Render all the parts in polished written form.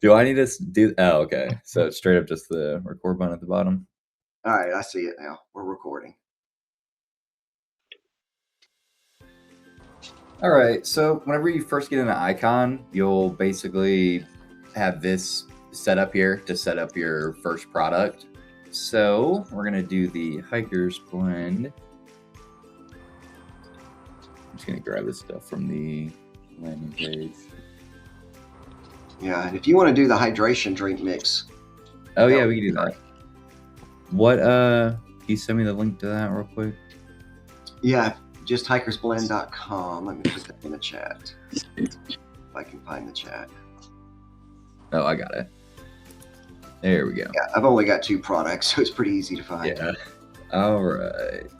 Do I need to do? Oh, okay. So it's straight up just the record button at the bottom. All right, I see it now. We're recording. All right. So whenever you first get an icon, you'll basically have this set up here to set up your first product. So we're gonna do the hiker's blend. I'm just gonna grab this stuff from the landing page. Yeah, and if you want to do the hydration drink mix. Oh yeah, we can do that. What can you send me the link to that real quick? Yeah, just hikersblend.com. Let me put that in the chat. If I can find the chat. Oh, I got it. There we go. Yeah, I've only got 2 products, so it's pretty easy to find. Yeah. All right.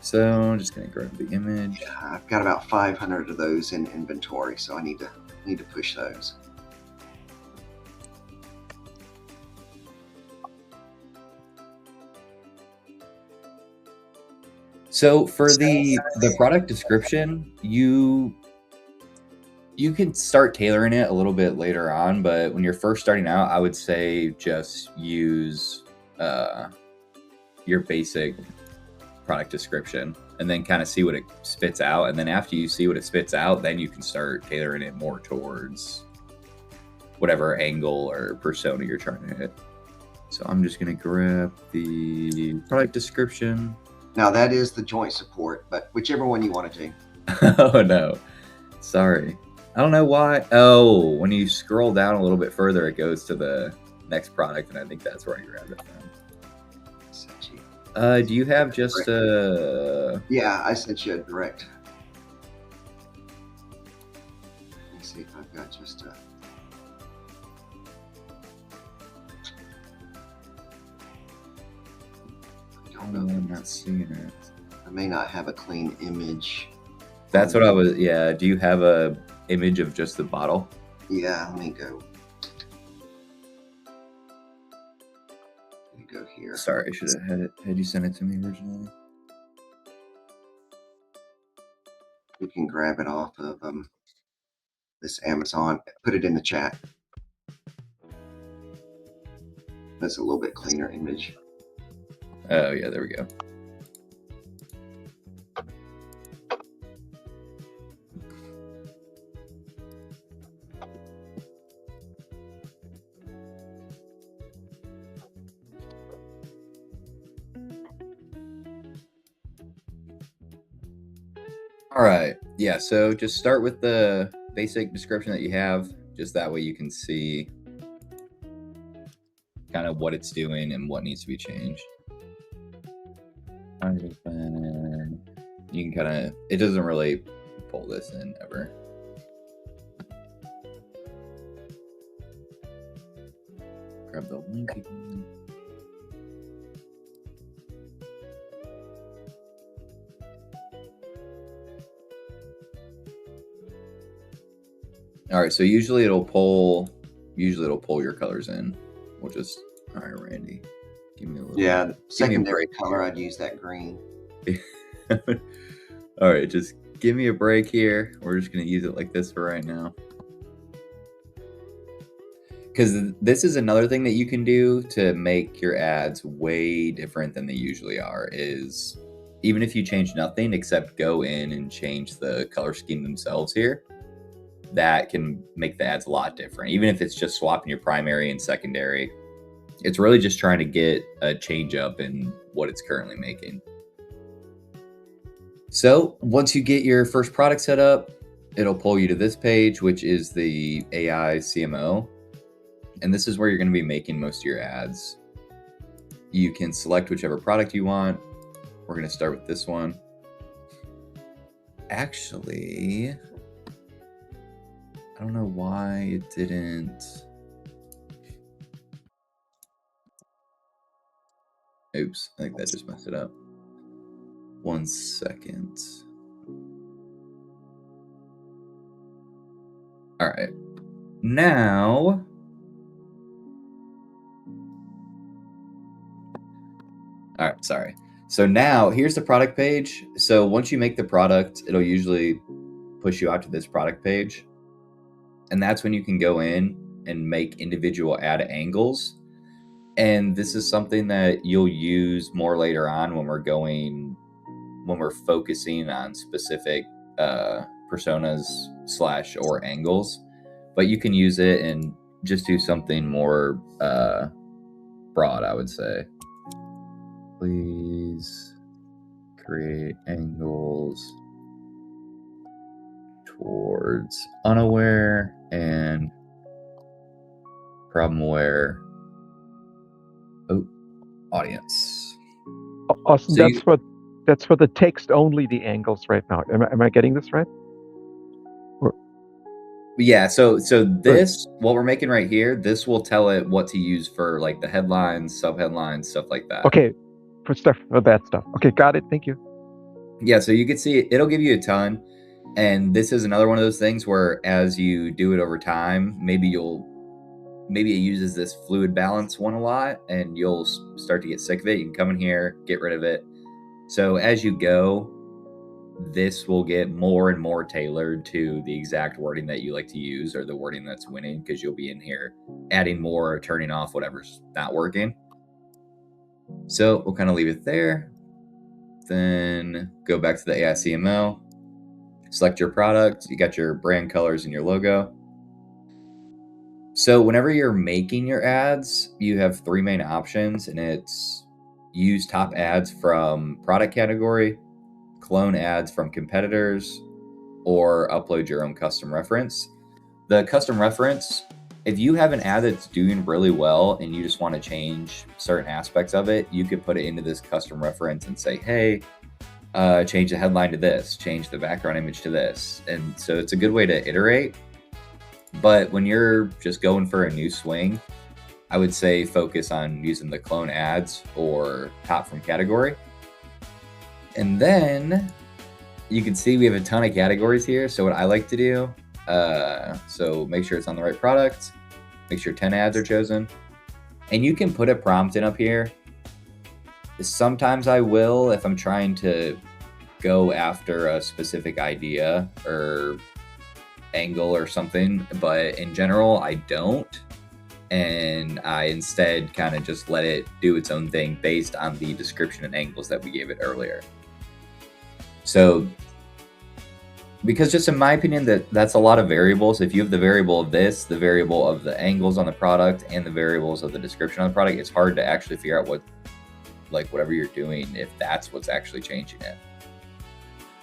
So I'm just gonna grab the image. Yeah, I've got about 500 of those in inventory, so I need to push those. So for the product description, you can start tailoring it a little bit later on, but when you're first starting out, I would say just use your basic product description and then kind of see what it spits out. And then after you see what it spits out, then you can start tailoring it more towards whatever angle or persona you're trying to hit. So I'm just going to grab the product description. Now that is the joint support, but whichever one you want to do. Oh no, sorry. I don't know why. Oh, when you scroll down a little bit further, it goes to the next product, and I think that's where I grabbed it from. Do you have just Yeah, I sent you a direct. Let me see if I've got just a. I'm not seeing it. I may not have a clean image. That's what I was. Yeah. Do you have a image of just the bottle? Yeah. Let me go here. Sorry, I should have had you send it to me originally. You can grab it off of this Amazon. Put it in the chat. That's a little bit cleaner image. Oh yeah, there we go. All right. Yeah. So just start with the basic description that you have. Just that way you can see kind of what it's doing and what needs to be changed. You can kind of, it doesn't really pull this in ever. Grab the link again. All right, so usually it'll pull your colors in. We'll just, all right, Randy, give me a little. Yeah, secondary color, I'd use that green. All right, just give me a break here. We're just gonna use it like this for right now. Because this is another thing that you can do to make your ads way different than they usually are, is even if you change nothing except go in and change the color scheme themselves here, that can make the ads a lot different. Even if it's just swapping your primary and secondary, it's really just trying to get a change up in what it's currently making. So once you get your first product set up, it'll pull you to this page, which is the AI CMO. And this is where you're going to be making most of your ads. You can select whichever product you want. We're going to start with this one. Actually, I don't know why it didn't. Oops, I think that just messed it up. 1 second. All right. Now, all right, sorry. So now here's the product page. So once you make the product, it'll usually push you out to this product page. And that's when you can go in and make individual ad angles. And this is something that you'll use more later on when we're focusing on specific personas / or angles. But you can use it and just do something more broad, I would say. Please create angles towards unaware and problem aware audience. Awesome. So that's for the text only, the angles right now. Am I getting this right? Yeah, so this, what we're making right here, this will tell it what to use for like the headlines, subheadlines, stuff like that. Okay, for that stuff. Okay, got it. Thank you. Yeah, so you can see it'll give you a ton. And this is another one of those things where as you do it over time, maybe it uses this fluid balance one a lot and you'll start to get sick of it. You can come in here, get rid of it. So as you go, this will get more and more tailored to the exact wording that you like to use or the wording that's winning, because you'll be in here adding more or turning off whatever's not working. So we'll kind of leave it there. Then go back to the AI CML, select your product. You got your brand colors and your logo. So whenever you're making your ads, you have 3 main options, and it's use top ads from product category, clone ads from competitors, or upload your own custom reference. The custom reference, if you have an ad that's doing really well and you just want to change certain aspects of it, you could put it into this custom reference and say, hey, change the headline to this, change the background image to this. And so it's a good way to iterate. But when you're just going for a new swing, I would say focus on using the clone ads or top from category. And then you can see we have a ton of categories here. So what I like to do, so make sure it's on the right product, make sure 10 ads are chosen, and you can put a prompt in up here. Sometimes I will, if I'm trying to go after a specific idea or angle or something, but in general, I don't. And I instead kind of just let it do its own thing based on the description and angles that we gave it earlier. So, because just in my opinion, that's a lot of variables. If you have the variable of this, the variable of the angles on the product, and the variables of the description on the product, it's hard to actually figure out whatever you're doing, if that's what's actually changing it.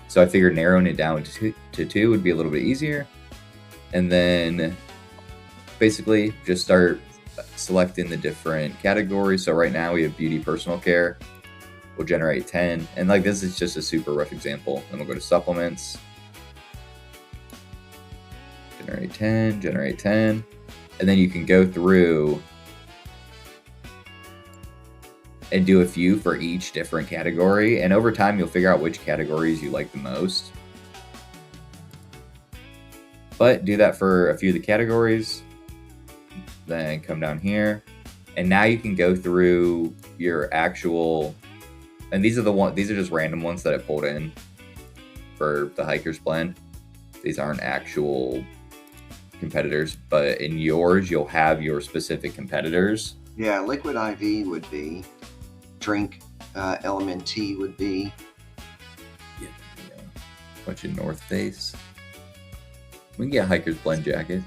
So I figured narrowing it down to 2 would be a little bit easier. And then basically just start selecting the different categories. So right now we have beauty, personal care. We'll generate 10. And like this is just a super rough example. Then we'll go to supplements. Generate 10, generate 10. And then you can go through and do a few for each different category. And over time, you'll figure out which categories you like the most. But do that for a few of the categories. Then come down here. And now you can go through your actual, and these are just random ones that I pulled in for the Hiker's Blend. These aren't actual competitors, but in yours, you'll have your specific competitors. Yeah, Liquid IV would be. Drink LMNT would be. Yeah. Bunch of North Face. We can get a Hiker's Blend jacket.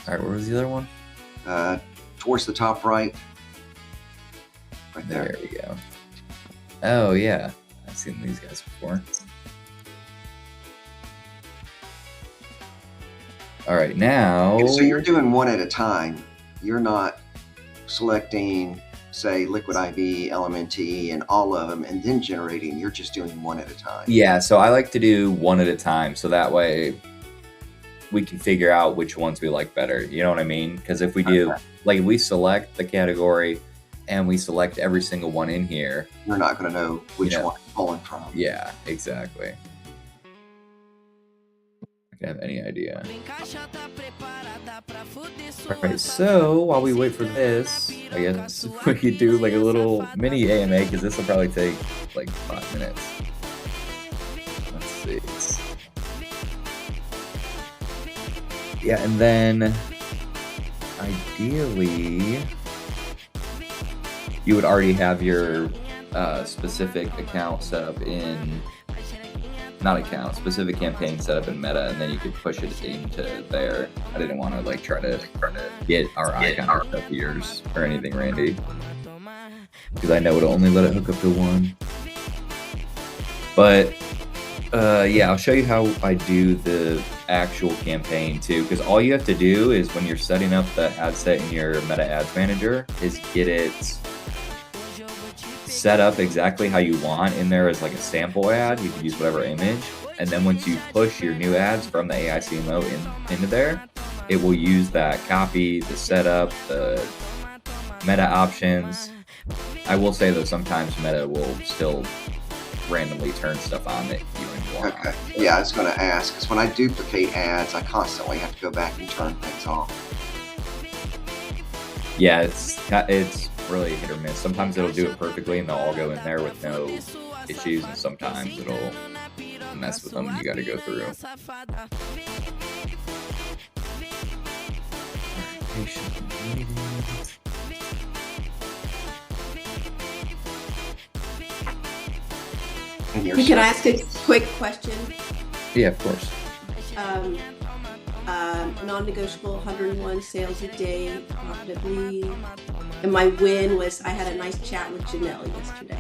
All right, where was the other one? Towards the top right. Right there. There we go. Oh, yeah. I've seen these guys before. All right, now... So you're doing one at a time. You're not selecting, say, Liquid IV, LMNT, and all of them, and then generating. You're just doing one at a time. Yeah, so I like to do one at a time, so that way we can figure out which ones we like better. You know what I mean? Because if we do, like, if we select the category and we select every single one in here, you're not going to know which one it's pulling from. Yeah, exactly. I can have any idea. Alright, so while we wait for this, I guess we could do like a little mini AMA, because this will probably take like 5 minutes. Let's see. Yeah, and then ideally you would already have your specific account set up in, not account, specific campaign set up in Meta, and then you could push it into there. I didn't want to like try to get our icon hooked up to yours or anything, Randy, because I know it'll only let it hook up to one. But yeah, I'll show you how I do the actual campaign too, because all you have to do is when you're setting up the ad set in your Meta Ads Manager is get it set up exactly how you want in there as like a sample ad. You can use whatever image, and then once you push your new ads from the AI CMO into there, it will use that copy, the setup, the Meta options. I will say though, sometimes Meta will still randomly turn stuff on that you don't want. Okay. Yeah, I was going to ask, because when I duplicate ads, I constantly have to go back and turn things off. Yeah, it's really hit or miss. Sometimes it'll do it perfectly and they'll all go in there with no issues, and sometimes it'll mess with them. You got to go through. Hey, can I ask a quick question? Yeah, of course. Non-negotiable 101 sales a day profitably. And my win was I had a nice chat with Janelle yesterday.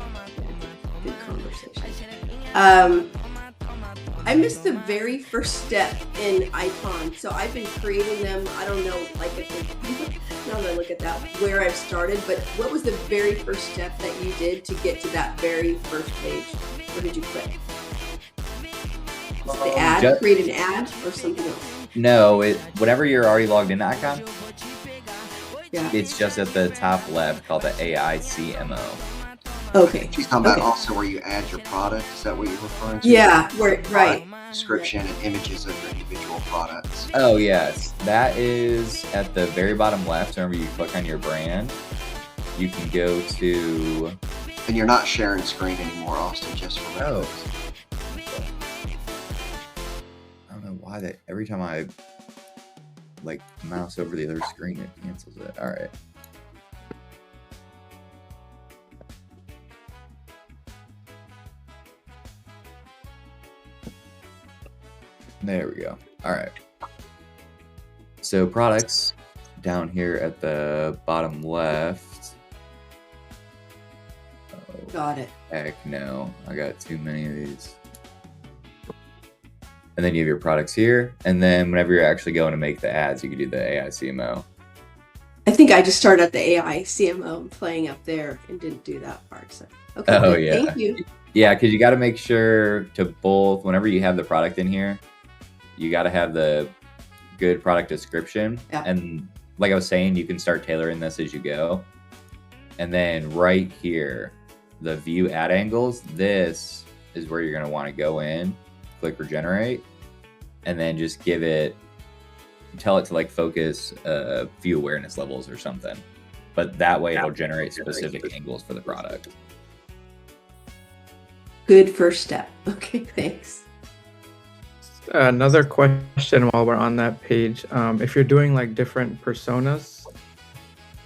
Good conversation. I missed the very first step in Icon. So I've been creating them. I don't know, like now that I look at that, where I've started, but what was the very first step that you did to get to that very first page? Where did you click? Was it the ad, create an ad, or something else? No, whenever you're already logged into Icon, yeah, it's just at the top left called the AI CMO. Okay. She's talking about also where you add your product. Is that what you're referring to? Yeah, right. Description and images of your individual products. Oh, yes. That is at the very bottom left. Whenever you click on your brand, you can go to... And you're not sharing screen anymore, Austin, just for reference. Oh. I don't know why that every time I like mouse over the other screen, it cancels it. All right. There we go. All right. So products down here at the bottom left. Oh, got it. Heck no. I got too many of these. And then you have your products here. And then whenever you're actually going to make the ads, you can do the AI CMO. I think I just started at the AI CMO playing up there and didn't do that part. So okay. Oh, yeah. Thank you. Yeah, because you got to make sure to both, whenever you have the product in here, you got to have the good product description. Yeah. And like I was saying, you can start tailoring this as you go. And then right here, the view ad angles, this is where you're going to want to go in, click regenerate, and then just give it, tell it to like focus view awareness levels or something. But that way it'll generate specific angles for the product. Good first step. Okay, thanks. Another question while we're on that page. If you're doing like different personas,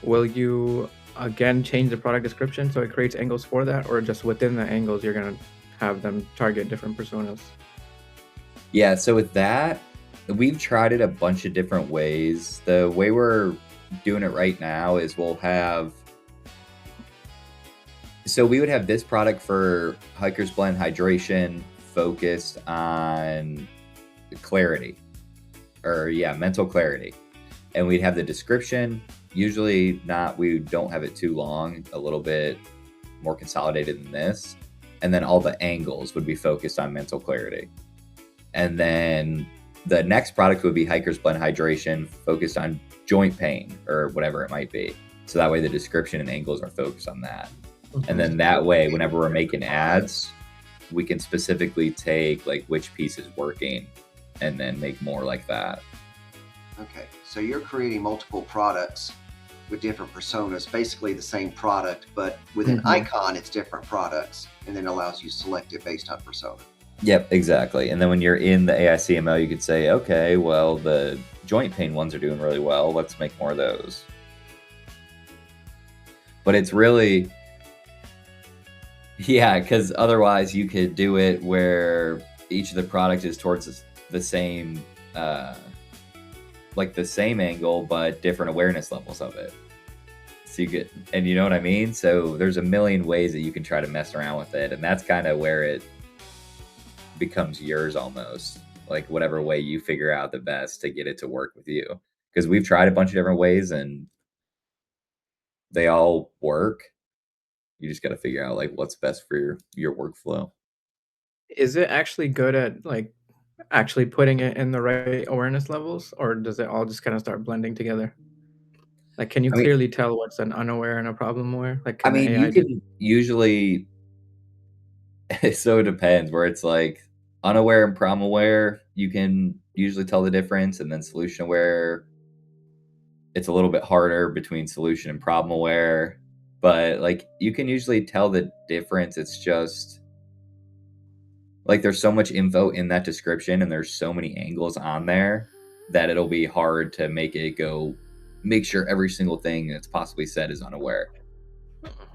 will you again change the product description so it creates angles for that, or just within the angles you're going to have them target different personas? Yeah, so with that, we've tried it a bunch of different ways. The way we're doing it right now is we'll have, so we would have this product for Hiker's Blend Hydration focused on clarity, or yeah, mental clarity. And we'd have the description, usually not, we don't have it too long, a little bit more consolidated than this. And then all the angles would be focused on mental clarity. And then the next product would be Hiker's Blend Hydration focused on joint pain or whatever it might be. So that way the description and angles are focused on that. And then that way, whenever we're making ads, we can specifically take like which piece is working and then make more like that. Okay, so you're creating multiple products with different personas, basically the same product, but with an icon, it's different products, and then allows you to select it based on persona. Yep, exactly. And then when you're in the AICML, you could say, okay, well, the joint pain ones are doing really well. Let's make more of those. But it's really, yeah, because otherwise you could do it where each of the product is towards the same, like the same angle, but different awareness levels of it. So you get, and you know what I mean? So there's a million ways that you can try to mess around with it. And that's kind of where it becomes yours almost, like whatever way you figure out the best to get it to work with you. Because we've tried a bunch of different ways and they all work. You just got to figure out like what's best for your workflow. Is it actually good at like actually putting it in the right awareness levels, or does it all just kind of start blending together? Like, can you clearly tell what's an unaware and a problem aware? Like, I can the mean, AI you can usually, so it depends where it's like unaware and problem aware, you can usually tell the difference. And then solution aware, it's a little bit harder between solution and problem aware, but like you can usually tell the difference. It's just like there's so much info in that description and there's so many angles on there that it'll be hard to make it go make sure every single thing that's possibly said is unaware.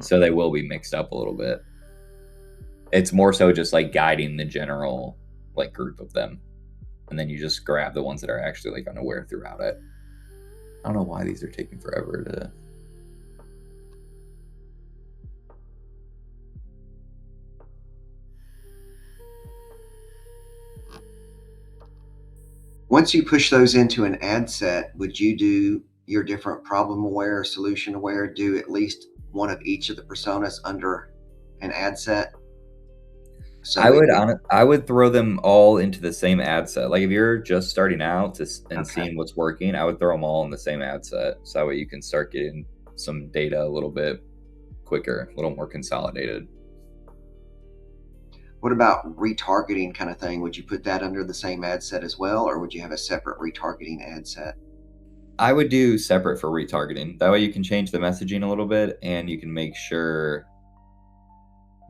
So they will be mixed up a little bit. It's more so just like guiding the general like group of them. And then you just grab the ones that are actually like unaware throughout it. I don't know why these are taking forever to. Once you push those into an ad set, would you do your different problem aware, solution aware, do at least one of each of the personas under an ad set? So I would throw them all into the same ad set. Like if you're just starting out and seeing what's working, I would throw them all in the same ad set. So that way you can start getting some data a little bit quicker, a little more consolidated. What about retargeting kind of thing? Would you put that under the same ad set as well, or would you have a separate retargeting ad set? I would do separate for retargeting. That way you can change the messaging a little bit and you can make sure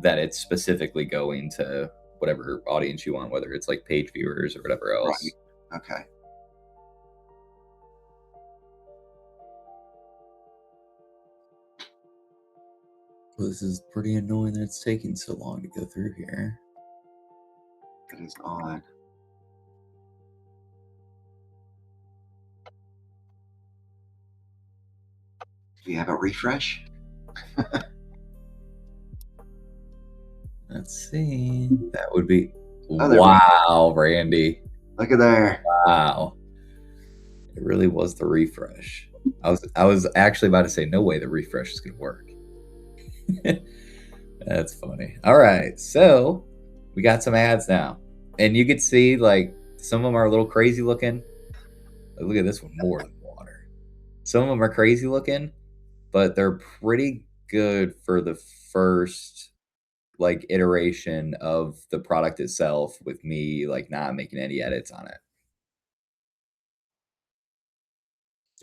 that it's specifically going to whatever audience you want, whether it's like page viewers or whatever else. Right. Okay. Well, this is pretty annoying that it's taking so long to go through here. That is odd. Do you have a refresh? Let's see. That would be Oh, wow, Randy. Look at there. Wow. It really was the refresh. I was actually about to say no way the refresh is gonna work. That's funny. All right, so we got some ads now. And you can see like some of them are a little crazy looking. Look at this one, more than water. Some of them are crazy looking, but they're pretty good for the first like iteration of the product itself with me like not making any edits on it.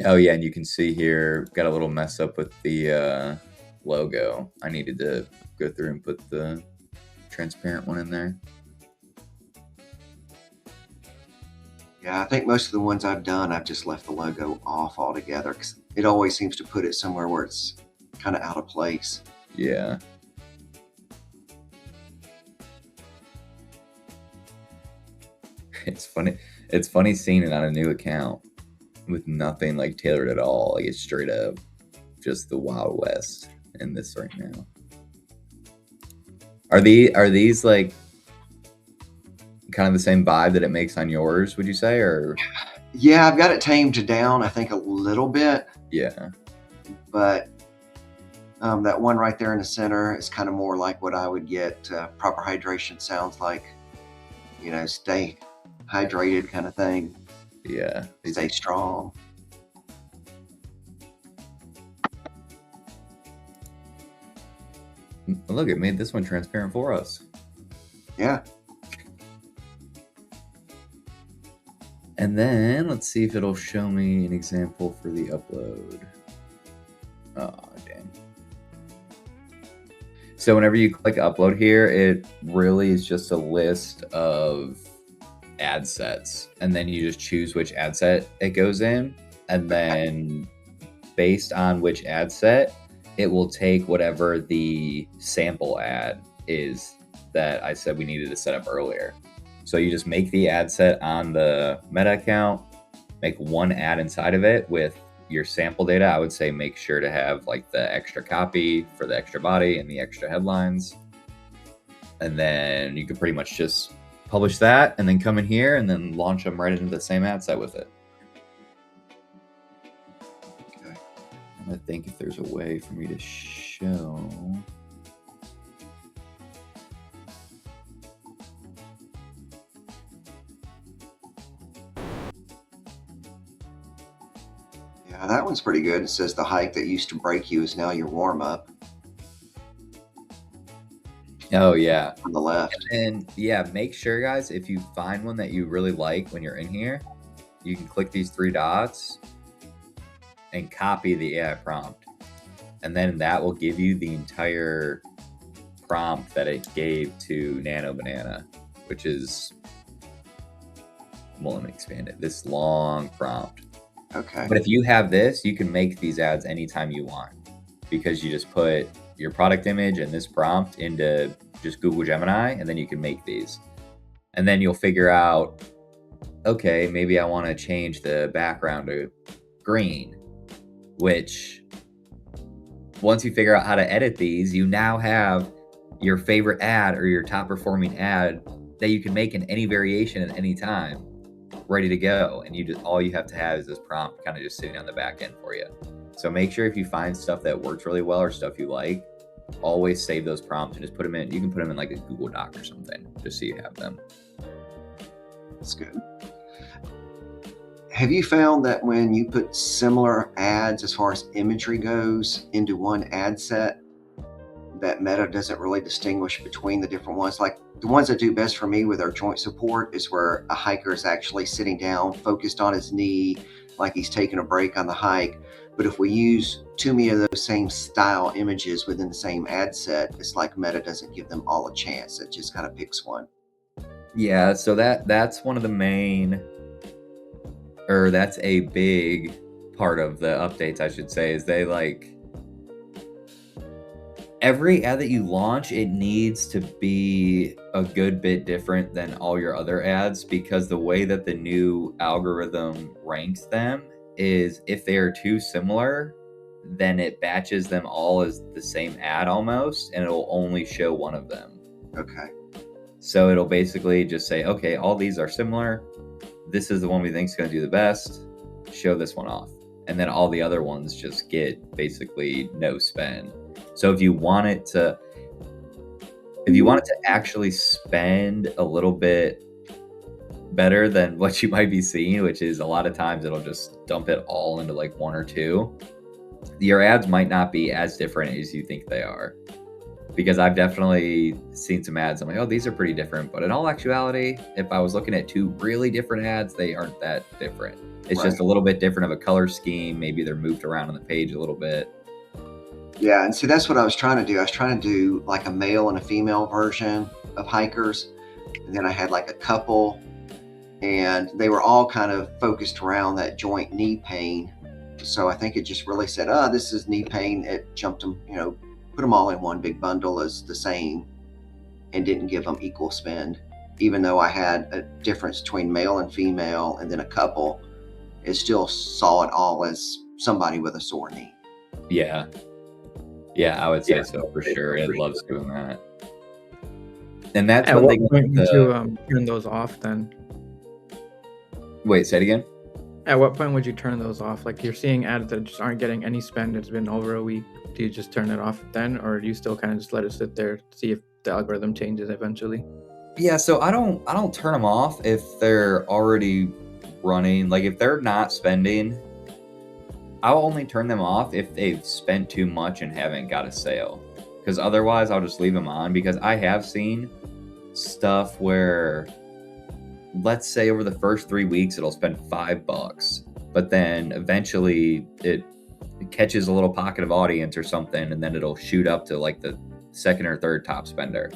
Oh yeah, and you can see here got a little mess up with the logo. I needed to go through and put the transparent one in there. Yeah, I think most of the ones I've done, I've just left the logo off altogether because it always seems to put it somewhere where it's kind of out of place. Yeah. It's funny. It's funny seeing it on a new account with nothing like tailored at all. Like it's straight up just the Wild West in this right now. Are these like kind of the same vibe that it makes on yours, would you say? Or yeah, I've got it tamed down, I think a little bit. Yeah. But that one right there in the center is kind of more like what I would get. Proper hydration sounds like, you know, stay hydrated kind of thing. Yeah. Stay strong. Look, it made this one transparent for us. Yeah. And then let's see if it'll show me an example for the upload. Oh, damn. So whenever you click upload here, it really is just a list of ad sets, and then you just choose which ad set it goes in, and then based on which ad set, it will take whatever the sample ad is that I said we needed to set up earlier. So you just make the ad set on the Meta account, make one ad inside of it with your sample data. I would say make sure to have like the extra copy for the extra body and the extra headlines. And then you can pretty much just publish that and then come in here and then launch them right into the same ad set with it. Okay. I think if there's a way for me to show. Yeah, that one's pretty good. It says the hike that used to break you is now your warm up Oh yeah. on the left. And yeah, make sure guys, if you find one that you really like when you're in here, you can click these three dots and copy the AI prompt. And then that will give you the entire prompt that it gave to Nano Banana, which is, well, let me expand it, this long prompt. Okay. But if you have this, you can make these ads anytime you want, because you just put your product image and this prompt into just Google Gemini, and then you can make these. And then you'll figure out, okay, maybe I want to change the background to green, which once you figure out how to edit these, you now have your favorite ad or your top performing ad that you can make in any variation at any time, ready to go. And you just, all you have to have is this prompt kind of just sitting on the back end for you. So make sure if you find stuff that works really well or stuff you like, always save those prompts and just put them in. You can put them in like a Google Doc or something, just so you have them. That's good. Have you found that when you put similar ads as far as imagery goes into one ad set, that Meta doesn't really distinguish between the different ones? Like the ones that do best for me with our joint support is where a hiker is actually sitting down, focused on his knee, like he's taking a break on the hike. But if we use too many of those same style images within the same ad set, it's like Meta doesn't give them all a chance. It just kind of picks one. Yeah, so that's one of the main, or that's a big part of the updates, I should say, is they like, every ad that you launch, it needs to be a good bit different than all your other ads, because the way that the new algorithm ranks them is if they are too similar, then it batches them all as the same ad almost, and it'll only show one of them. Okay. So it'll basically just say, okay, all these are similar. This is the one we think is going to do the best. Show this one off. And then all the other ones just get basically no spend. So if you want it to actually spend a little bit better than what you might be seeing, which is a lot of times it'll just dump it all into like one or two, your ads might not be as different as you think they are. Because I've definitely seen some ads, I'm like, oh, these are pretty different. But in all actuality, if I was looking at two really different ads, they aren't that different. It's just a little bit different of a color scheme. Maybe they're moved around on the page a little bit. Yeah, and see, that's what I was trying to do. I was trying to do like a male and a female version of hikers. And then I had like a couple, and they were all kind of focused around that joint knee pain. So I think it just really said, oh, this is knee pain. It jumped them, put them all in one big bundle as the same, and didn't give them equal spend. Even though I had a difference between male and female and then a couple, it still saw it all as somebody with a sore knee. Yeah. Yeah, I would say so for sure. It loves doing that. And that's At one what thing. point would you turn those off then? Wait, say it again. At what point would you turn those off? Like you're seeing ads that just aren't getting any spend. It's been over a week. Do you just turn it off then, or do you still kind of just let it sit there, see if the algorithm changes eventually? Yeah, so I don't turn them off if they're already running. Like if they're not spending, I'll only turn them off if they've spent too much and haven't got a sale. Because otherwise I'll just leave them on, because I have seen stuff where, let's say over the first 3 weeks it'll spend $5, but then eventually it catches a little pocket of audience or something, and then it'll shoot up to like the second or third top spender,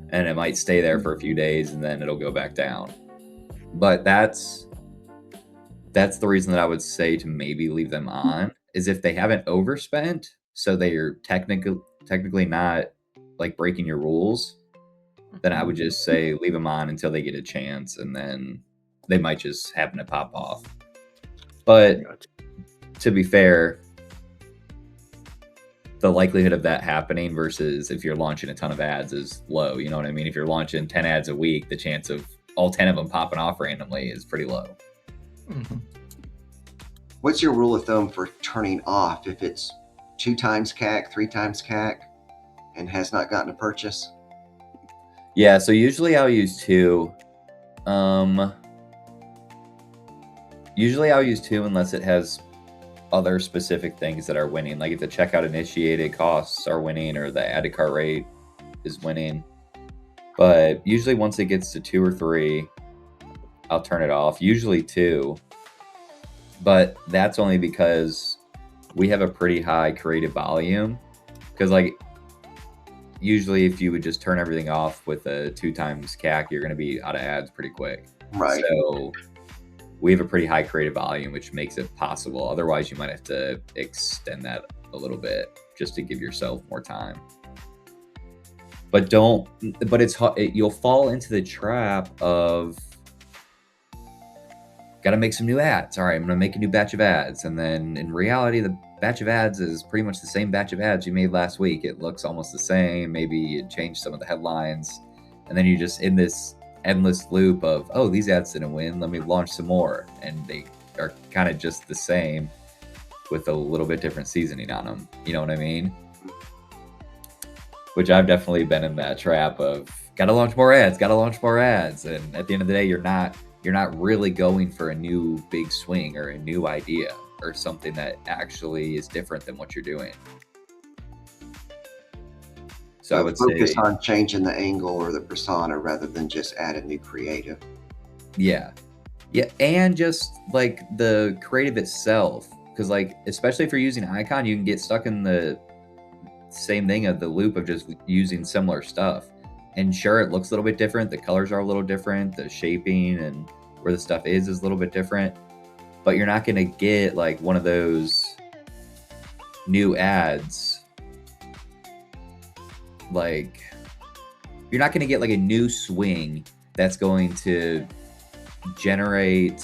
and it might stay there for a few days and then it'll go back down. But that's the reason that I would say to maybe leave them on, is if they haven't overspent, so they're technically not like breaking your rules, then I would just say leave them on until they get a chance, and then they might just happen to pop off. But to be fair, the likelihood of that happening versus if you're launching a ton of ads is low. You know what I mean? If you're launching 10 ads a week, the chance of all 10 of them popping off randomly is pretty low. Mm-hmm. What's your rule of thumb for turning off if it's 2 times CAC, 3 times CAC, and has not gotten a purchase? Yeah, so usually I'll use 2. Usually I'll use 2 unless it has other specific things that are winning. Like if the checkout initiated costs are winning or the added cart rate is winning. But usually once it gets to 2 or 3, I'll turn it off. Usually 2. But that's only because we have a pretty high creative volume. Because like usually if you would just turn everything off with a 2 times CAC, you're going to be out of ads pretty quick. Right. So we have a pretty high creative volume, which makes it possible. Otherwise, you might have to extend that a little bit just to give yourself more time. But you'll fall into the trap of got to make some new ads. All right, I'm going to make a new batch of ads. And then in reality, the batch of ads is pretty much the same batch of ads you made last week. It looks almost the same. Maybe you changed some of the headlines. And then you're just in this endless loop of, oh, these ads didn't win, let me launch some more. And they are kind of just the same with a little bit different seasoning on them. You know what I mean? Which I've definitely been in that trap of gotta launch more ads. And at the end of the day, you're not really going for a new big swing or a new idea or something that actually is different than what you're doing. So I would focus say on changing the angle or the persona rather than just add a new creative. Yeah, and just like the creative itself, because like especially if you're using icon, you can get stuck in the same thing of the loop of just using similar stuff. And sure, it looks a little bit different. The colors are a little different. The shaping and where the stuff is a little bit different. But you're not going to get like one of those new ads. Like, you're not going to get like a new swing that's going to generate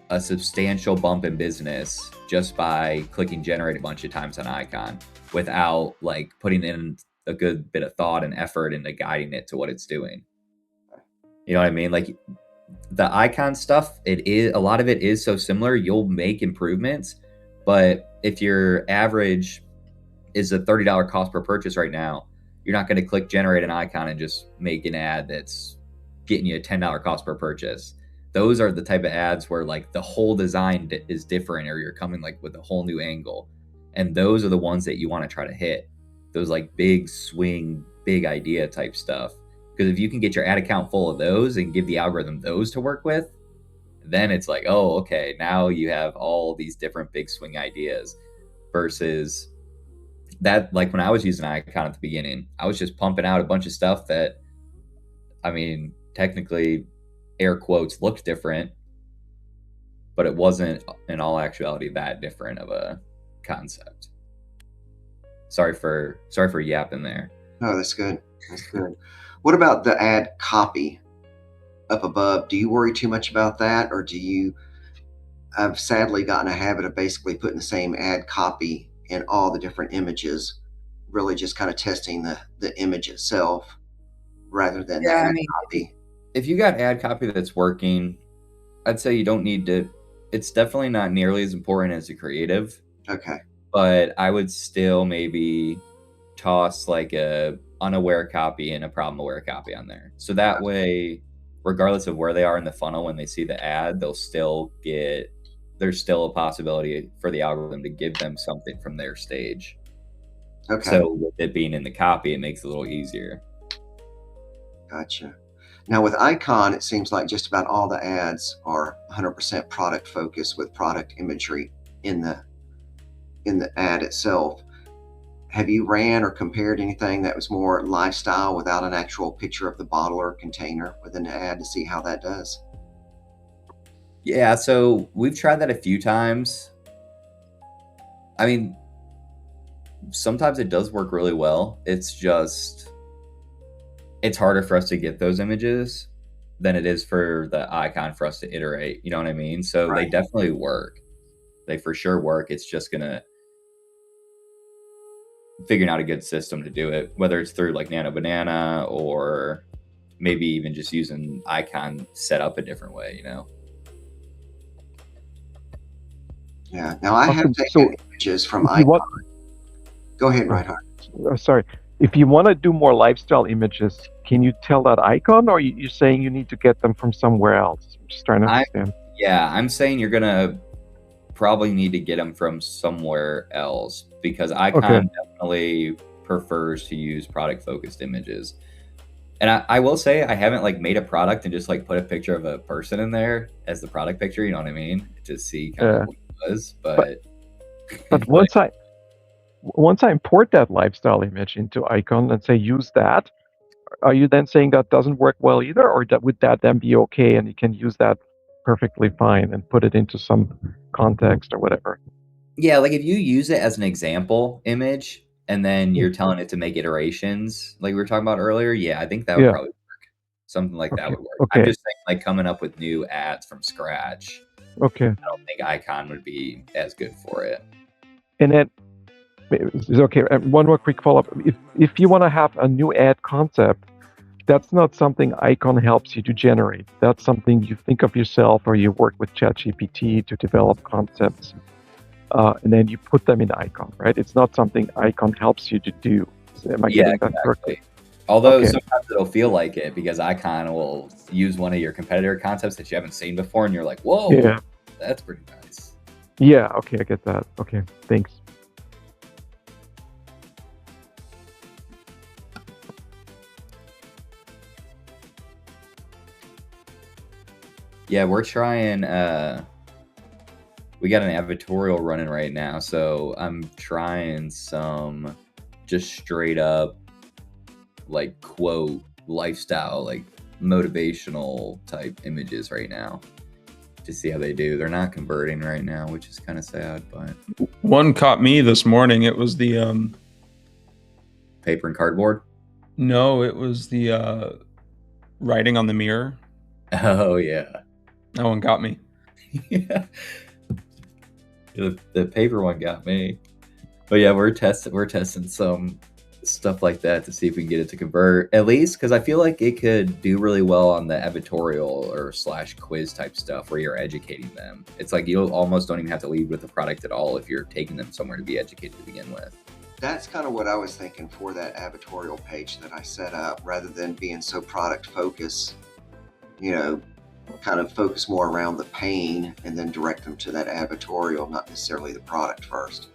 a substantial bump in business just by clicking generate a bunch of times on icon without like putting in a good bit of thought and effort into guiding it to what it's doing. You know what I mean? Like the icon stuff, a lot of it is so similar. You'll make improvements, but if your average is a $30 cost per purchase right now, you're not going to click generate an icon and just make an ad that's getting you a $10 cost per purchase. Those are the type of ads where like the whole design is different, or you're coming like with a whole new angle. And those are the ones that you want to try to hit. Those like big swing, big idea type stuff. Because if you can get your ad account full of those and give the algorithm those to work with, then it's like, oh, okay, now you have all these different big swing ideas. Versus that, like when I was using icon at the beginning, I was just pumping out a bunch of stuff that, I mean, technically, air quotes, looked different, but it wasn't in all actuality that different of a concept. Sorry for yapping there. No, that's good. That's good. What about the ad copy up above? Do you worry too much about that, or do you? I've sadly gotten a habit of basically putting the same ad copy in all the different images, really just kind of testing the image itself rather than the ad copy. If you got ad copy that's working, I'd say you don't need to. It's definitely not nearly as important as the creative. Okay. But I would still maybe toss like a unaware copy and a problem aware copy on there. So that way, regardless of where they are in the funnel, when they see the ad, there's still a possibility for the algorithm to give them something from their stage. Okay. So with it being in the copy, it makes it a little easier. Gotcha. Now with icon, it seems like just about all the ads are 100% product focused with product imagery in the ad itself. have you ran or compared anything that was more lifestyle without an actual picture of the bottle or container within the ad to see how that does? Yeah, so we've tried that a few times. I mean, sometimes it does work really well. It's just, it's harder for us to get those images than it is for the icon for us to iterate. You know what I mean? So Right. they definitely work. They for sure work. It's just gonna figuring out a good system to do it, whether it's through like Nano Banana or maybe even just using icon set up a different way, you know? Yeah. Now I have Awesome. taken So images from if you icon. want, Go ahead, Oh. Reinhardt. sorry, if you want to do more lifestyle images, can you tell that icon, or you're saying you need to get them from somewhere else? I'm just trying to understand. Yeah, I'm saying you're gonna probably need to get them from somewhere else because icon definitely prefers to use product focused images. And I will say I haven't like made a product and just like put a picture of a person in there as the product picture, you know what I mean? To see kind of what it was. But once I import that lifestyle image into icon and say use that, are you then saying that doesn't work well either, or would that then be okay and you can use that perfectly fine and put it into some context or whatever? yeah, like if you use it as an example image and then you're telling it to make iterations like we were talking about earlier, yeah, I think that would Yeah. probably work. Something like that Okay. would work. Okay. I'm just saying like coming up with new ads from scratch. Okay. I don't think icon would be as good for it. And then, okay, one more quick follow-up. If you want to have a new ad concept, that's not something icon helps you to generate. That's something you think of yourself, or you work with ChatGPT to develop concepts, and then you put them in icon, right? It's not something icon helps you to do. Am I getting that correctly? Although Okay. sometimes it'll feel like it because icon will use one of your competitor concepts that you haven't seen before, and you're like, "Whoa, Yeah. that's pretty nice." Yeah. Okay, I get that. Okay, thanks. Yeah, we're trying. We got an advertorial running right now, so I'm trying some just straight up like quote lifestyle, like motivational type images right now to see how they do. They're not converting right now, which is kind of sad, but one caught me this morning. It was the paper and cardboard. No, it was the writing on the mirror. Oh yeah, That one got me. yeah. The paper one got me, but yeah, we're testing some stuff like that to see if we can get it to convert at least, because I feel like it could do really well on the advertorial or / quiz type stuff where you're educating them. It's like you almost don't even have to lead with the product at all if you're taking them somewhere to be educated to begin with. That's kind of what I was thinking for that advertorial page that I set up, rather than being so product focused, you know, kind of focus more around the pain and then direct them to that advertorial, not necessarily the product first.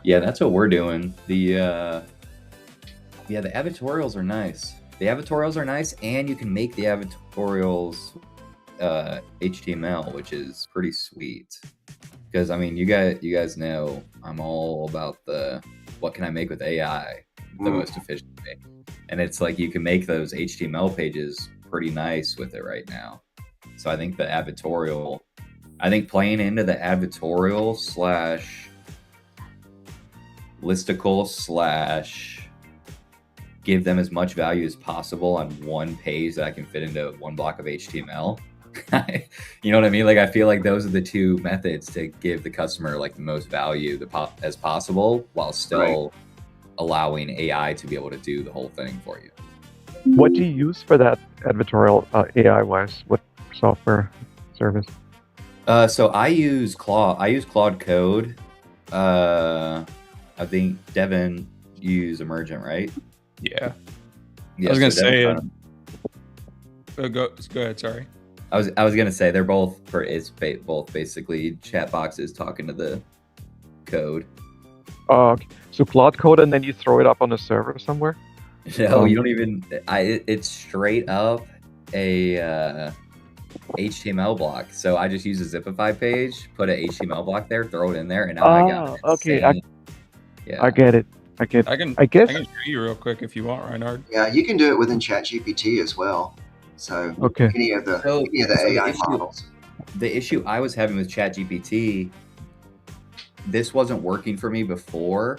Yeah, that's what we're doing. The advertorials are nice. The advertorials are nice, and you can make the advertorials HTML, which is pretty sweet. Because I mean, you guys know I'm all about the what can I make with AI the most efficiently, and it's like you can make those HTML pages pretty nice with it right now. So I think the advertorial, playing into the advertorial / listicle / give them as much value as possible on one page that I can fit into one block of HTML. You know what I mean? Like I feel like those are the two methods to give the customer like the most value as possible while still allowing AI to be able to do the whole thing for you. What do you use for that advertorial AI wise? What software service? So I use Claude. I use Claude Code. I think Devin, you use Emergent, right? Yeah. Yeah, I was gonna say. Devin, go ahead. Sorry. I was gonna say they're both both basically chat boxes talking to the code. Okay. So Claude Code, and then you throw it up on a server somewhere? No, you don't even. It's straight up a HTML block. So I just use a Zipify page, put an HTML block there, throw it in there, and now I got an okay. insane- yeah. I get it. I can show you real quick if you want, Reinhard. Yeah, you can do it within ChatGPT as well. So Okay. any of the So AI models. The issue I was having with ChatGPT, this wasn't working for me before.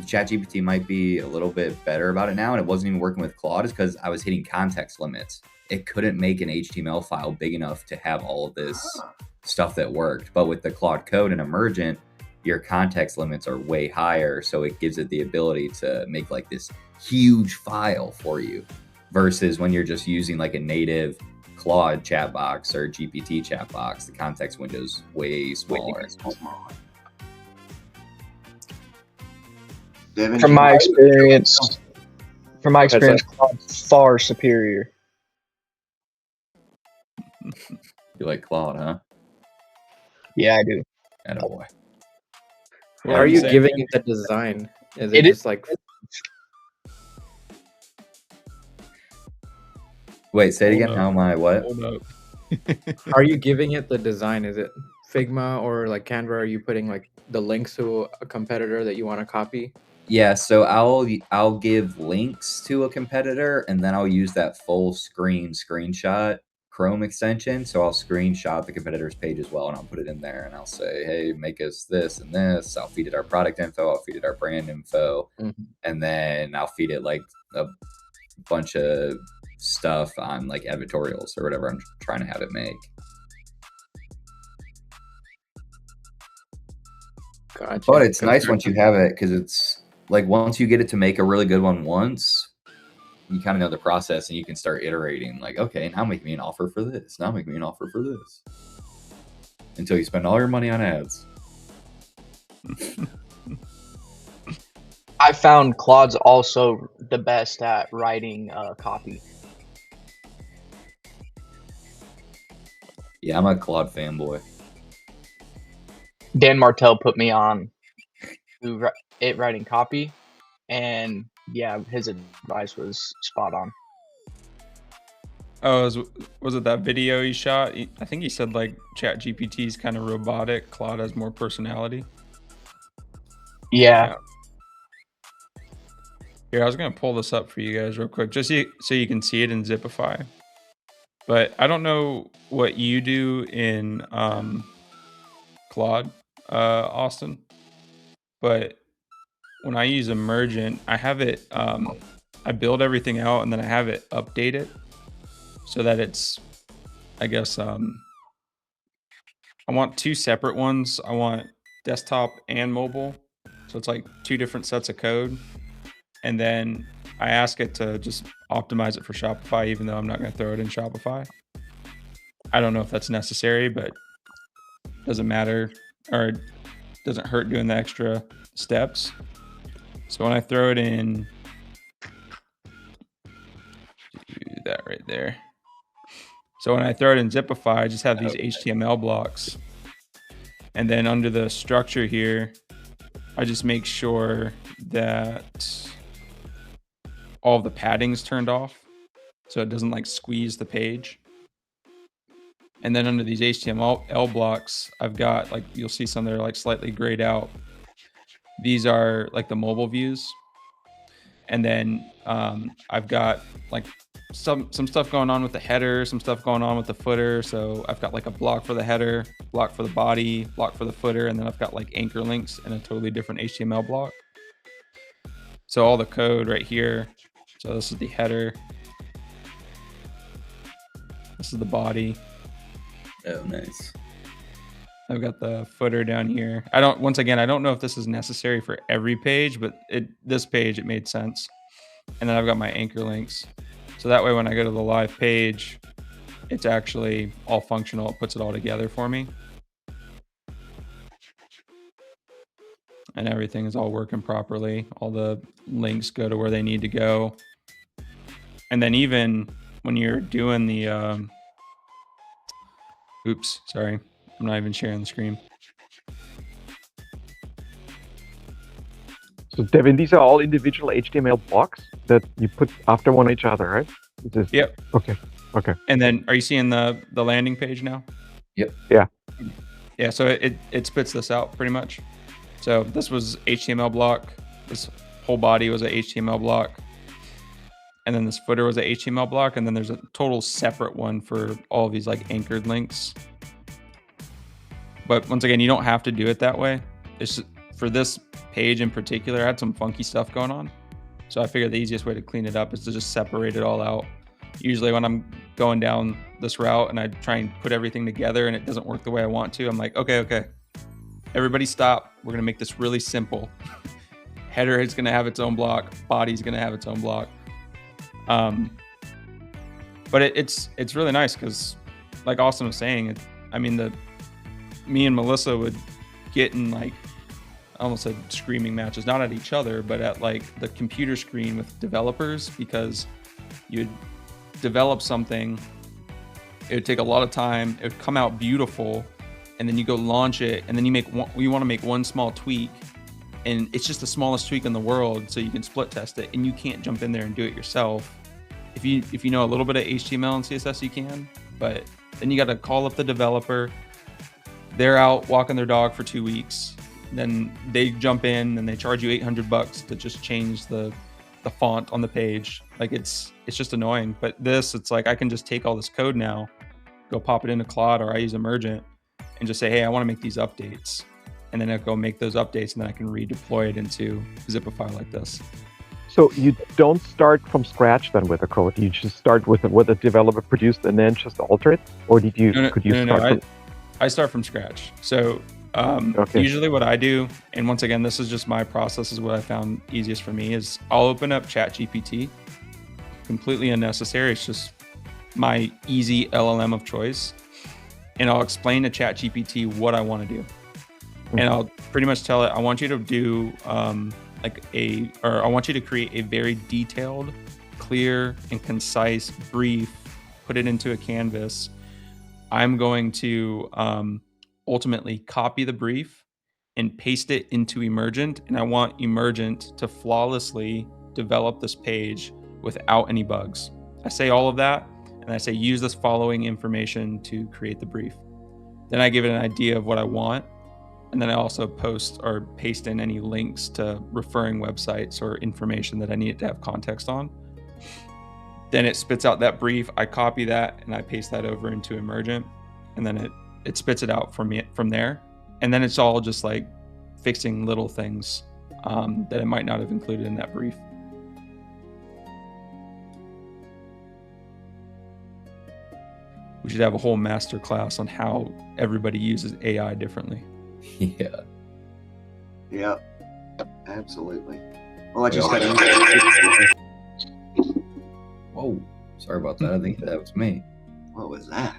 ChatGPT might be a little bit better about it now, and it wasn't even working with Claude, is because I was hitting context limits. It couldn't make an HTML file big enough to have all of this stuff that worked. But with the Claude Code and Emergent, your context limits are way higher, so it gives it the ability to make like this huge file for you, versus when you're just using like a native Claude chat box or GPT chat box, the context window is way smaller. Devin, From my experience, Claude's far superior. You like Claude, huh? Yeah, I do. Attaboy. How are you giving it the design? Is it just like... Wait, say it again. How am I? What? Hold up. Are you giving it the design? Is it Figma or like Canva? Are you putting like the links to a competitor that you want to copy? Yeah, so I'll give links to a competitor, and then I'll use that full screen screenshot Chrome extension. So I'll screenshot the competitor's page as well, and I'll put it in there, and I'll say, hey, make us this and this. I'll feed it our product info. I'll feed it our brand info. And then I'll feed it like a bunch of stuff on like editorials or whatever I'm trying to have it make. Gotcha. But it's nice once you have it, because it's like once you get it to make a really good one once, you kind of know the process, and you can start iterating like, okay, now make me an offer for this. Now make me an offer for this. Until you spend all your money on ads. I found Claude's also the best at writing copy. Yeah, I'm a Claude fanboy. Dan Martell put me on to writing copy, and yeah, his advice was spot on. Oh, was it that video he shot? I think he said like ChatGPT is kind of robotic. Claude has more personality. Yeah. Here, I was gonna pull this up for you guys real quick, just so you can see it in Zipify. But I don't know what you do in Claude, Austin. But when I use Emergent, I have it. I build everything out, and then I have it update it so that it's, I guess, I want two separate ones. I want desktop and mobile, so it's like two different sets of code. And then I ask it to just optimize it for Shopify, even though I'm not going to throw it in Shopify. I don't know if that's necessary, but it doesn't matter, or it doesn't hurt doing the extra steps. So when I throw it in, do that right there. So when I throw it in Zipify, I just have these HTML blocks. And then under the structure here, I just make sure that all of the padding's turned off, so it doesn't like squeeze the page. And then under these HTML blocks, I've got, like, you'll see some that are like slightly grayed out. These are like the mobile views. And then I've got like some stuff going on with the header, some stuff going on with the footer. So I've got like a block for the header, block for the body, block for the footer, and then I've got like anchor links in a totally different HTML block. So all the code right here. So this is the header. This is the body. Oh, nice. I've got the footer down here. I don't know if this is necessary for every page, but this page, it made sense. And then I've got my anchor links. So that way when I go to the live page, it's actually all functional. It puts it all together for me. And everything is all working properly. All the links go to where they need to go. And then even when you're doing the, oops, sorry. I'm not even sharing the screen. So Devin, these are all individual HTML blocks that you put after one each other, right? Yep. Okay. Okay. And then, are you seeing the landing page now? Yep. Yeah. Yeah. So it spits this out pretty much. So this was HTML block. This whole body was a HTML block. And then this footer was a HTML block. And then there's a total separate one for all of these like anchored links. But once again, you don't have to do it that way. It's for this page in particular, I had some funky stuff going on. So I figured the easiest way to clean it up is to just separate it all out. Usually when I'm going down this route and I try and put everything together and it doesn't work the way I want to, I'm like, okay, everybody stop. We're going to make this really simple. Header is going to have its own block. Body's going to have its own block. But it's really nice because, like Austin was saying, me and Melissa would get in like, I almost said screaming matches, not at each other, but at like the computer screen with developers, because you'd develop something, it would take a lot of time, it would come out beautiful, and then you go launch it, and then you want to make one small tweak, and it's just the smallest tweak in the world, so you can split test it, and you can't jump in there and do it yourself. If you know a little bit of HTML and CSS, you can, but then you got to call up the developer. They're out walking their dog for 2 weeks. Then they jump in and they charge you $800 to just change the font on the page. Like it's just annoying. But it's like I can just take all this code now, go pop it into Claude, or I use Emergent, and just say, hey, I want to make these updates. And then I go make those updates, and then I can redeploy it into Zipify like this. So you don't start from scratch then with the code. You just start with what the developer produced and then just alter it, or did you? I start from scratch. So usually what I do, and once again, this is just my process, is what I found easiest for me, is I'll open up ChatGPT. Completely unnecessary. It's just my easy LLM of choice. And I'll explain to ChatGPT what I want to do. Mm-hmm. And I'll pretty much tell it, I want you to do I want you to create a very detailed, clear, and concise brief, put it into a canvas. I'm going to ultimately copy the brief and paste it into Emergent, and I want Emergent to flawlessly develop this page without any bugs. I say all of that, and I say use this following information to create the brief. Then I give it an idea of what I want, and then I also post or paste in any links to referring websites or information that I need it to have context on. Then it spits out that brief. I copy that and I paste that over into Emergent, and then it spits it out from there. And then it's all just like fixing little things that it might not have included in that brief. We should have a whole master class on how everybody uses AI differently. Yeah. Yep. Absolutely. Well, I just got Whoa. Sorry about that. I think that was me. What was that?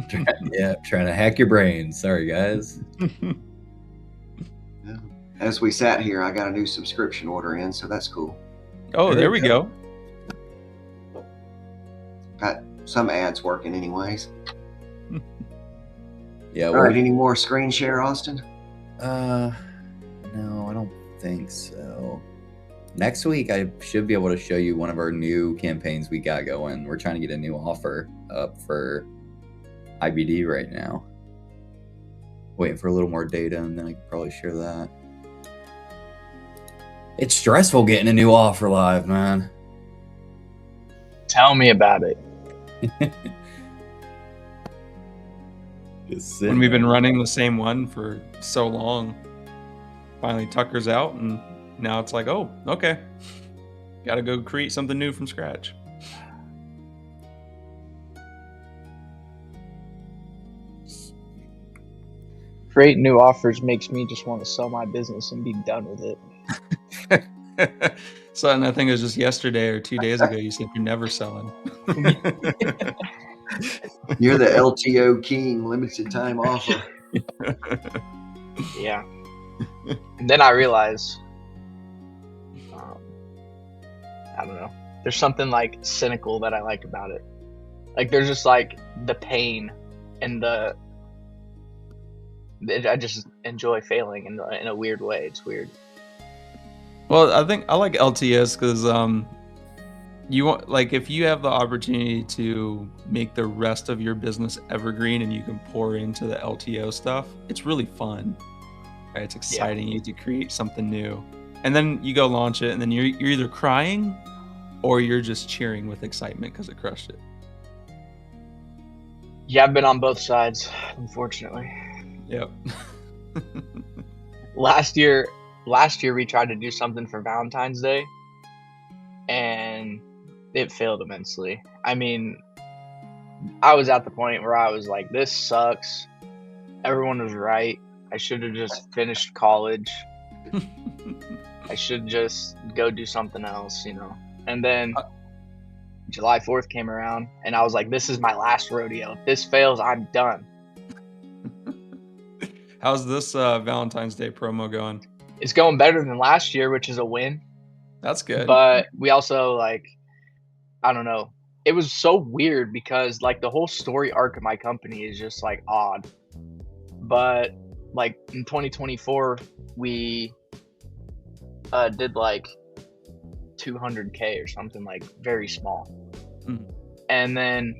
Trying to hack your brain. Sorry, guys. Yeah. As we sat here, I got a new subscription order in, so that's cool. Oh, there we go. Got some ads working anyways. Yeah. All right, any more screen share, Austin? No, I don't think so. Next week, I should be able to show you one of our new campaigns we got going. We're trying to get a new offer up for IBD right now. Waiting for a little more data, and then I could probably share that. It's stressful getting a new offer live, man. Tell me about it. When we've been running the same one for so long, finally Tucker's out, and now it's like, oh, okay, gotta go create something new from scratch. Create new offers makes me just want to sell my business and be done with it. So, and I think it was just yesterday or 2 days ago, you said you're never selling. You're the LTO king, limited time offer. Yeah. And then I realized, I don't know, there's something like cynical that I like about it. Like there's just like the pain and I just enjoy failing in a weird way. It's weird. Well, I think I like LTS because you want, like, if you have the opportunity to make the rest of your business evergreen and you can pour into the LTO stuff, it's really fun. Right? It's exciting. You get to create something new, and then you go launch it, and then you're either crying or you're just cheering with excitement because it crushed it. Yeah, I've been on both sides, unfortunately. Yep. Last year we tried to do something for Valentine's Day, and it failed immensely. I mean, I was at the point where I was like, this sucks. Everyone was right. I should have just finished college. I should just go do something else, you know. And then July 4th came around, and I was like, this is my last rodeo. If this fails, I'm done. How's this Valentine's Day promo going? It's going better than last year, which is a win. That's good. But we also, like, I don't know. It was so weird because, like, the whole story arc of my company is just, like, odd. But, like, in 2024, we did, like, 200K or something, like, very small. And then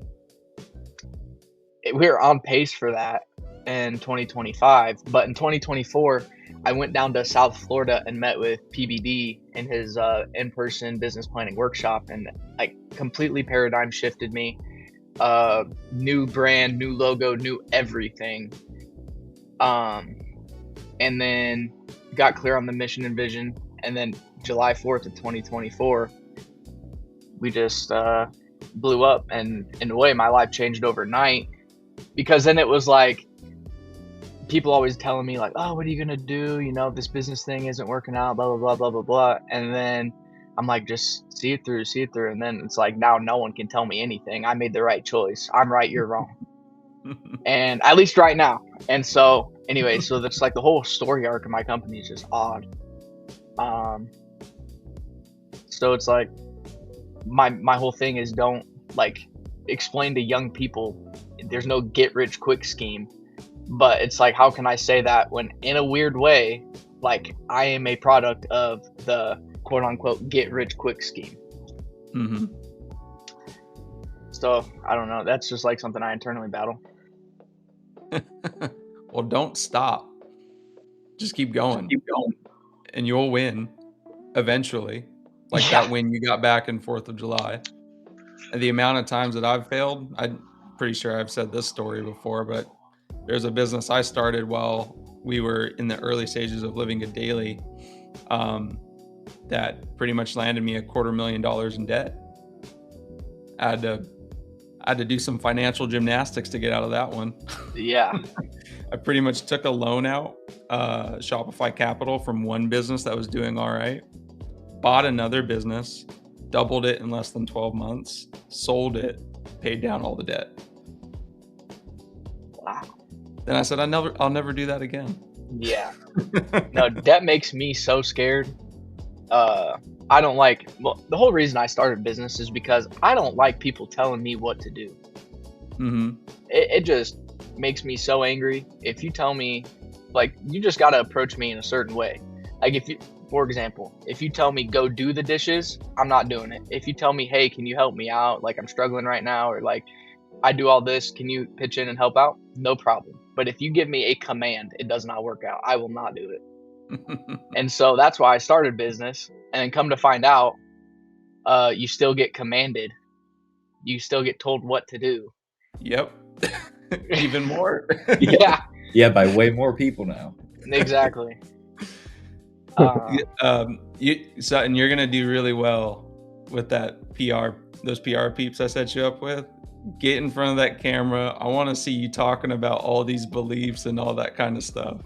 we were on pace for that in 2025. But in 2024, I went down to South Florida and met with PBD in his in-person business planning workshop, and like completely paradigm shifted me. New brand, new logo, new everything. And then got clear on the mission and vision. And then July 4th of 2024, we just blew up. And in a way, my life changed overnight, because then it was like, people always telling me like, oh, what are you going to do? You know, this business thing isn't working out, blah, blah, blah, blah, blah, blah. And then I'm like, just see it through. And then it's like, now no one can tell me anything. I made the right choice. I'm right, you're wrong. And at least right now. And so anyway, so that's like the whole story arc of my company is just odd. So it's like my whole thing is, don't like explain to young people there's no get rich quick scheme. But it's like, how can I say that when in a weird way, like I am a product of the quote unquote get rich quick scheme. Mm-hmm. So I don't know. That's just like something I internally battle. Well, don't stop. Just keep going. And you'll win eventually. Like that win you got back in 4th of July. And the amount of times that I've failed, I'm pretty sure I've said this story before, but there's a business I started while we were in the early stages of living a daily that pretty much landed me $250,000 in debt. I had to do some financial gymnastics to get out of that one. Yeah. I pretty much took a loan out, Shopify Capital, from one business that was doing all right, bought another business, doubled it in less than 12 months, sold it, paid down all the debt. Wow. Then I said, I'll never do that again. Yeah. No, debt makes me so scared. I don't like, well, the whole reason I started business is because I don't like people telling me what to do. Mm-hmm. It just makes me so angry. If you tell me, like, you just got to approach me in a certain way. Like, if you, for example, if you tell me go do the dishes, I'm not doing it. If you tell me, hey, can you help me out? Like, I'm struggling right now, or like, I do all this, can you pitch in and help out? No problem. But if you give me a command, it does not work out. I will not do it. And so that's why I started business. And then come to find out, you still get commanded. You still get told what to do. Yep. Even more. Yeah. Yeah, by way more people now. Exactly. And you're gonna do really well with that PR, those PR peeps I set you up with. Get in front of that camera. I want to see you talking about all these beliefs and all that kind of stuff.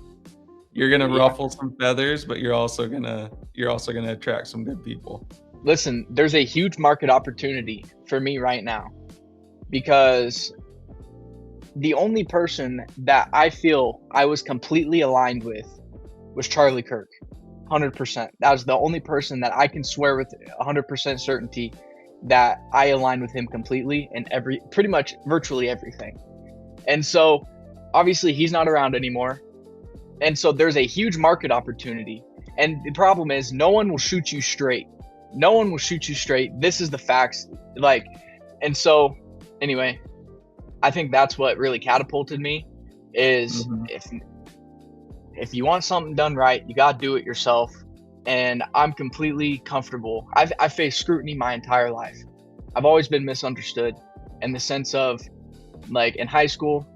You're gonna ruffle some feathers, but you're also gonna attract some good people. Listen, there's a huge market opportunity for me right now, because the only person that I feel I was completely aligned with was Charlie Kirk. 100%. That was the only person that I can swear with 100% certainty that I aligned with him completely in pretty much virtually everything. And so obviously he's not around anymore. And so there's a huge market opportunity. And the problem is no one will shoot you straight. no one will shoot you straight. This is the facts. Like, and so anyway, I think that's what really catapulted me is if you want something done right, you got to do it yourself. And I'm completely comfortable. I've faced scrutiny my entire life. I've always been misunderstood in the sense of, like, in high school,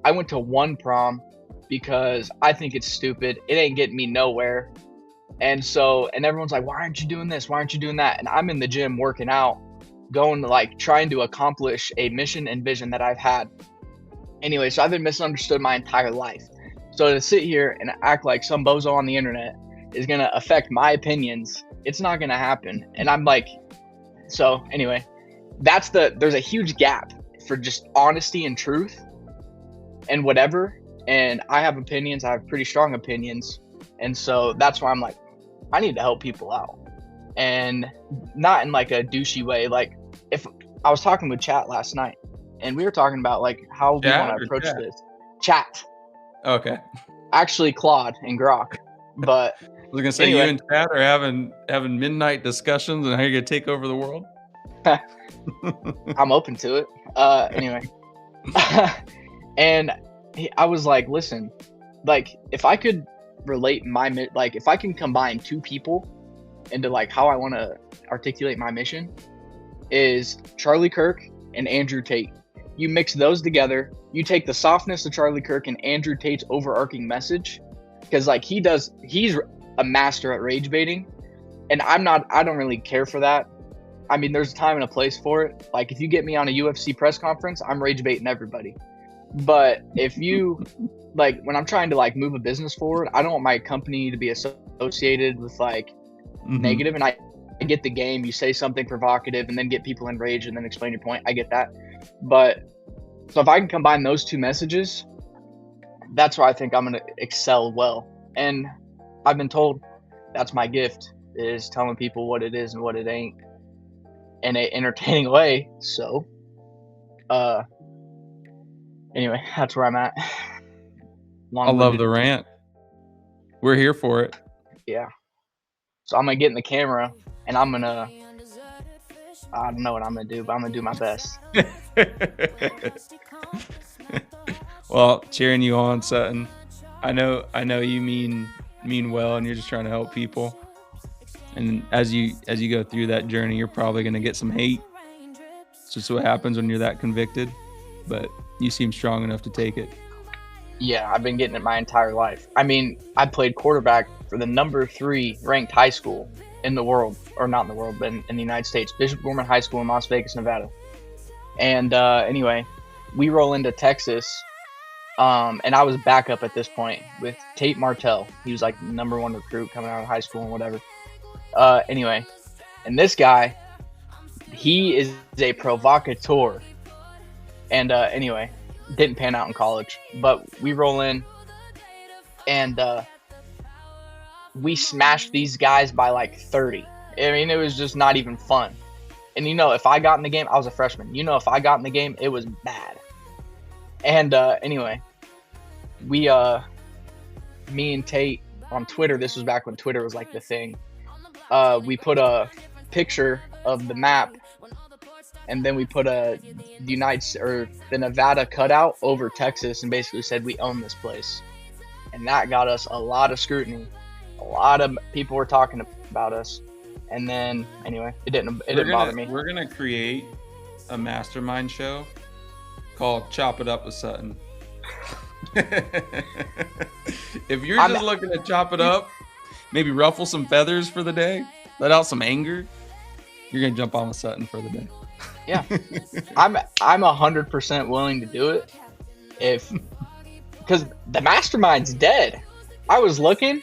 I went to one prom because I think it's stupid. It ain't getting me nowhere. And so, and everyone's like, why aren't you doing this? Why aren't you doing that? And I'm in the gym working out, going to, like, trying to accomplish a mission and vision that I've had. Anyway, so I've been misunderstood my entire life. So to sit here and act like some bozo on the internet is going to affect my opinions, it's not going to happen. And I'm like, so anyway, there's a huge gap for just honesty and truth and whatever. And I have opinions. I have pretty strong opinions. And so that's why I'm like, I need to help people out, and not in like a douchey way. Like, if I was talking with Chat last night and we were talking about like how we want to approach this. Chat. Okay. Actually, Claude and Grok. But I was gonna say, anyway, you and Chat are having midnight discussions on how you're gonna take over the world. I'm open to it. Anyway, and I was like, listen, like, if I could relate if I can combine two people into like how I want to articulate my mission, is Charlie Kirk and Andrew Tate. You mix those together, you take the softness of Charlie Kirk and Andrew Tate's overarching message, because like he's a master at rage baiting, and I don't really care for that. I mean, there's a time and a place for it. Like, if you get me on a UFC press conference, I'm rage baiting everybody. But if you, like, when I'm trying to like move a business forward, I don't want my company to be associated with like negative. And I get the game. You say something provocative and then get people enraged and then explain your point. I get that. But so if I can combine those two messages, that's where I think I'm going to excel well. And I've been told that's my gift, is telling people what it is and what it ain't in an entertaining way. So, anyway, that's where I'm at. I love the rant. We're here for it. Yeah. So I'm going to get in the camera and I don't know what I'm going to do, but I'm going to do my best. Well, cheering you on, Sutton. I know you mean well, and you're just trying to help people. And as you go through that journey, you're probably going to get some hate. It's just what happens when you're that convicted. But you seem strong enough to take it. Yeah, I've been getting it my entire life. I mean, I played quarterback for the number 3 ranked high school in the world, or not in the world, but in the United States, Bishop Gorman High School in Las Vegas, Nevada. And anyway, we roll into Texas, and I was backup at this point with Tate Martell. He was like the number 1 recruit coming out of high school and whatever. Anyway, and this guy, he is a provocateur. And anyway, didn't pan out in college, but we roll in and we smashed these guys by like 30. I mean, it was just not even fun. And you know, if I got in the game, I was a freshman. You know, if I got in the game, it was bad. And anyway, me and Tate on Twitter, this was back when Twitter was like the thing. We put a picture of the map, and then we put the Nevada cutout over Texas, and basically said we own this place. And that got us a lot of scrutiny. A lot of people were talking about us. And then anyway, it didn't bother me. We're gonna create a mastermind show called Chop It Up with Sutton. If you're just looking to chop it up, maybe ruffle some feathers for the day, let out some anger, you're gonna jump on with Sutton for the day. Yeah, I'm 100% willing to do it, because the mastermind's dead. I was looking,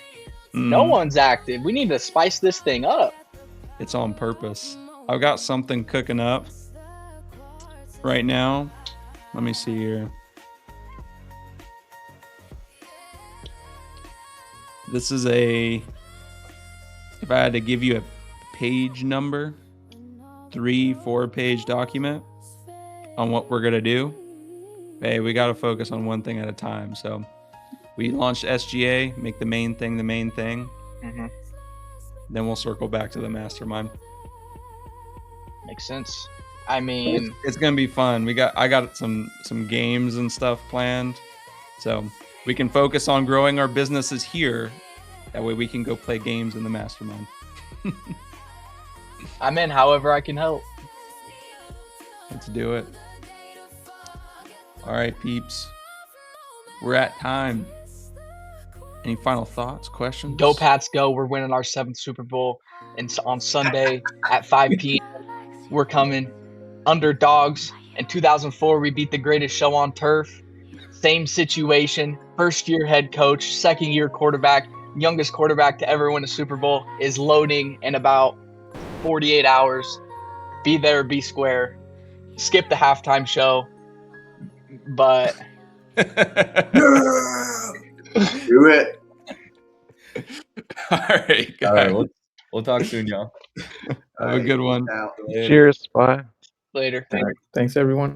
no one's active. We need to spice this thing up. It's on purpose. I've got something cooking up right now. Let me see here. This is if I had to give you a page number, 3-4 page document on what we're going to do. Hey, we got to focus on one thing at a time. So we launched SGA, make the main thing the main thing. Mm-hmm. Then we'll circle back to the mastermind. Makes sense. I mean, It's gonna be fun. I got some games and stuff planned, so we can focus on growing our businesses here. That way we can go play games in the mastermind. I'm in however I can help. Let's do it. All right, peeps. We're at time. Any final thoughts, questions? Go Pats, go! We're winning our 7th Super Bowl, and on Sunday at 5 p.m. we're coming. Underdogs. In 2004, we beat the greatest show on turf. Same situation. First-year head coach, second-year quarterback, youngest quarterback to ever win a Super Bowl is loading in about 48 hours. Be there, be square. Skip the halftime show, but Do it. All right, guys. All right, we'll talk soon, y'all. Have a good one. Out. Cheers. Bye. later. Thanks everyone.